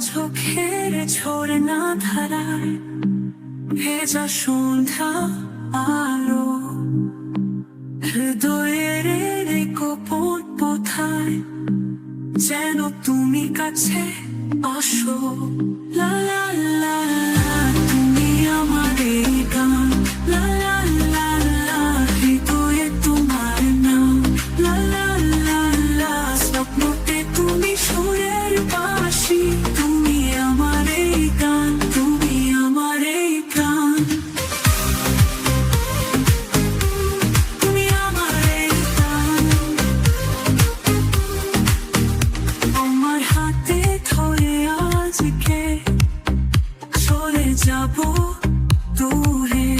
চোখের ঝরনা ধারায় ভেজা সন্ধ্যা আলো, হৃদয়ের এই গোপন কোথায় যেন তুমি কাছে আসো। লা লা লা লা, তুমি আমার এই গান। লা লা লা লা, হৃদয়ে তোমার নাম। লা লা লা লা, স্বপ্নতে তুমি সুরের বাঁশি। তুমি আমার এই গান, তুমি আমার এই গান। তুমি আমার এই গান। আমার হাতে ধরে আজকে চলে যাব দূরে,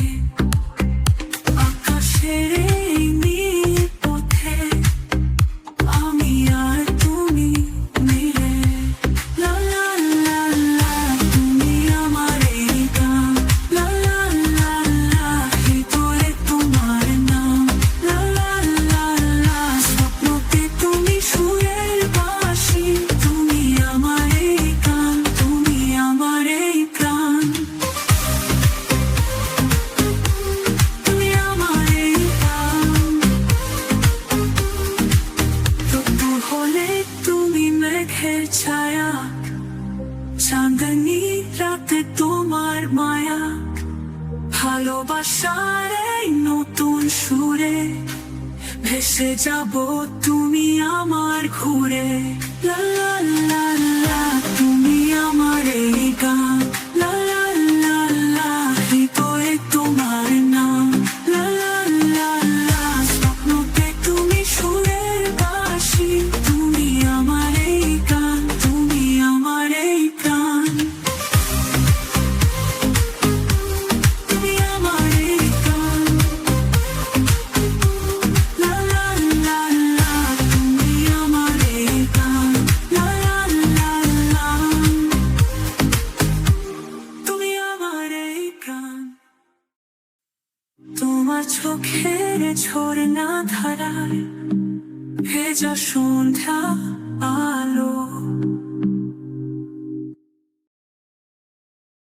আকাশের এই নীল পথে আমি আর তুমি মিলে। লা লা লা লা, তুমি আমার এই গান। লা লা লা লা, হৃদয়ে তোমার নাম। লা লা লা লা, স্বপ্নতে তুমি সুরের বাঁশি। তুমি আমার এই গান, তুমি আমার এই গান। তুমি আমার এই গান। তবু হলে তুমি মেঘের ছায়া, চাঁদনি রাতে তোমার মায়া। ভালোবাসার এই নতুন সুরে ভেসে যাব তুমি আমার ঘুরে। লা লা লা লা, তুমি আমার এই গান। লা লা লা লা, হৃদয়ে তোমার নাম। লা লা লা লা, স্বপ্নতে তুমি সুরের বাঁশি। তুমি আমার এই গান, তুমি আমার এই গান। তুমি আমার এই গান। লা লা লা লা, তুমি আমার এই গান। লা লা লা লা, তুমি আমার এই গান। তোমার চোখের ঝরনা ধারায় ভেজা সন্ধ্যা আলো,